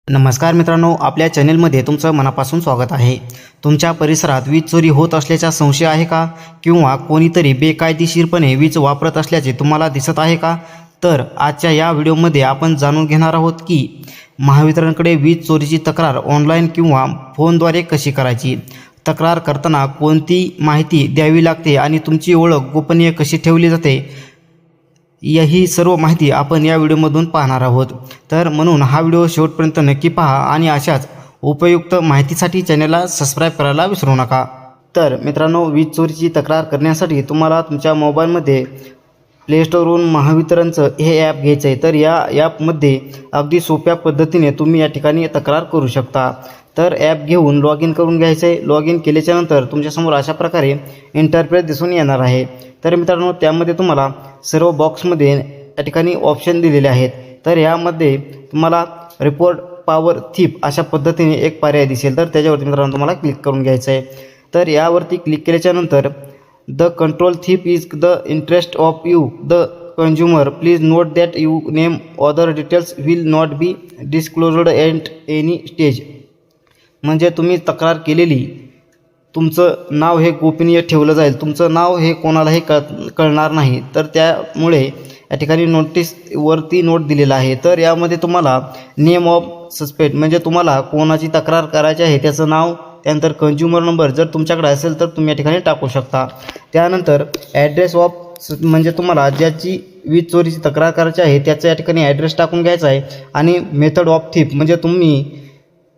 नमस्कार मित्रांनो, आपल्या चॅनलमध्ये तुमचं मनापासून स्वागत आहे। तुमच्या परिसरात वीज चोरी होत असल्याचा संशय आहे का? किंवा कोणीतरी बेकायदेशीरपणे वीज वापरत असल्याचे तुम्हाला दिसत आहे का? तर आजच्या या व्हिडिओमध्ये आपण जाणून घेणार आहोत की महावितरणकडे वीज चोरीची तक्रार ऑनलाईन किंवा फोनद्वारे कशी करायची, तक्रार करताना कोणती माहिती द्यावी लागते आणि तुमची ओळख गोपनीय कशी ठेवली जाते, ही सर्व माहिती आपण या व्हिडिओमधून पाहणार आहोत। तर म्हणून हा व्हिडिओ शेवटपर्यंत नक्की पहा आणि अशाच उपयुक्त माहितीसाठी चॅनलला सबस्क्राईब करायला विसरू नका। तर मित्रांनो, वीज चोरीची तक्रार करण्यासाठी तुम्हाला तुमच्या मोबाईलमध्ये प्ले स्टोरवरून महावितरणचं हे ॲप घ्यायचं आहे। तर या ॲपमध्ये अगदी सोप्या पद्धतीने तुम्ही या ठिकाणी तक्रार करू शकता। तर ॲप घेऊन लॉग इन करून घ्यायचं आहे। लॉग इन केल्याच्यानंतर तुमच्यासमोर अशा प्रकारे इंटरफेस दिसून येणार आहे। तर मित्रांनो, त्यामध्ये तुम्हाला सर्व बॉक्समध्ये या ठिकाणी ऑप्शन दिलेले आहेत। तर यामध्ये तुम्हाला रिपोर्ट पॉवर थीफ अशा पद्धतीने एक पर्याय दिसेल। तर त्याच्यावरती मित्रांनो तुम्हाला क्लिक करून घ्यायचं आहे। तर यावरती क्लिक केल्याच्यानंतर the control thief is the interest of you the consumer, please note that you name other details will not be disclosed at any stage. म्हणजे तुम्ही तक्रार केलेली तुमचं नाव हे गोपनीय ठेवलं जाईल, तुमचं नाव हे कोणालाही कळणार नाही। तर त्यामुळे या ठिकाणी नोटीसवरती नोट दिलेला आहे। तर यामध्ये तुम्हाला नेम ऑफ सस्पेक्ट म्हणजे तुम्हाला कोणाची तक्रार करायची आहे त्याचं नाव, त्यानंतर कंझ्युमर नंबर जर तुमच्याकडे असेल तर तुम्ही या ठिकाणी टाकू शकता। त्यानंतर ॲड्रेस ऑफ म्हणजे तुम्हाला ज्याची वीज चोरीची तक्रार करायची आहे त्याचा या ठिकाणी ॲड्रेस टाकून घ्यायचा आहे। आणि मेथड ऑफ थीफ म्हणजे तुम्ही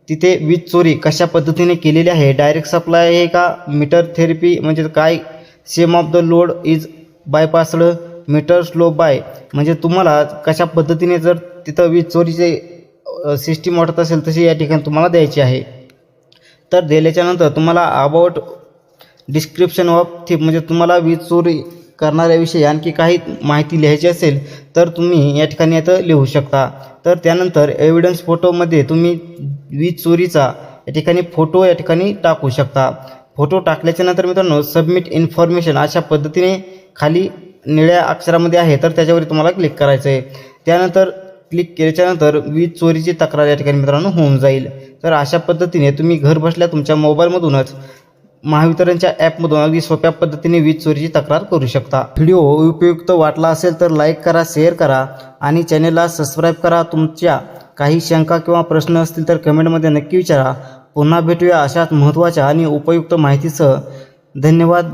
तिथे वीज चोरी कशा पद्धतीने केलेली आहे, डायरेक्ट सप्लाय आहे का, मीटर थेरपी म्हणजे काय, same of the load is bypassed, meter slow by म्हणजे तुम्हाला कशा पद्धतीने जर तिथं वीज चोरीचे सिस्टीम वाटत असेल तशी या ठिकाणी तुम्हाला द्यायची आहे। तर दिल्याच्यानंतर तुम्हाला अबाउट डिस्क्रिप्शन ऑफ थीफ म्हणजे तुम्हाला वीज चोरी करणाऱ्याविषयी आणखी काही माहिती लिहायची असेल तर तुम्ही या ठिकाणी आता लिहू शकता। तर त्यानंतर एव्हिडन्स फोटोमध्ये तुम्ही वीज चोरीचा या ठिकाणी फोटो या ठिकाणी टाकू शकता। फोटो टाकल्याच्यानंतर मित्रांनो सबमिट इन्फॉर्मेशन अशा पद्धतीने खाली निळ्या अक्षरामध्ये आहे, तर त्याच्यावर तुम्हाला क्लिक करायचं आहे। त्यानंतर क्लिक केल्याच्यानंतर वीज चोरीची तक्रार या ठिकाणी मित्रांनो होऊन जाईल। तर अशा पद्धतीने तुम्ही घर बसल्या तुमच्या मोबाईलमधूनच महावितरणच्या ॲपमधून अगदी सोप्या पद्धतीने वीज चोरीची तक्रार करू शकता। व्हिडिओ उपयुक्त वाटला असेल तर लाईक करा, शेअर करा आणि चॅनलला सबस्क्राईब करा। तुमच्या काही शंका किंवा प्रश्न असतील तर कमेंटमध्ये नक्की विचारा। पुन्हा भेटूया अशाच महत्त्वाच्या आणि उपयुक्त माहितीसह। धन्यवाद।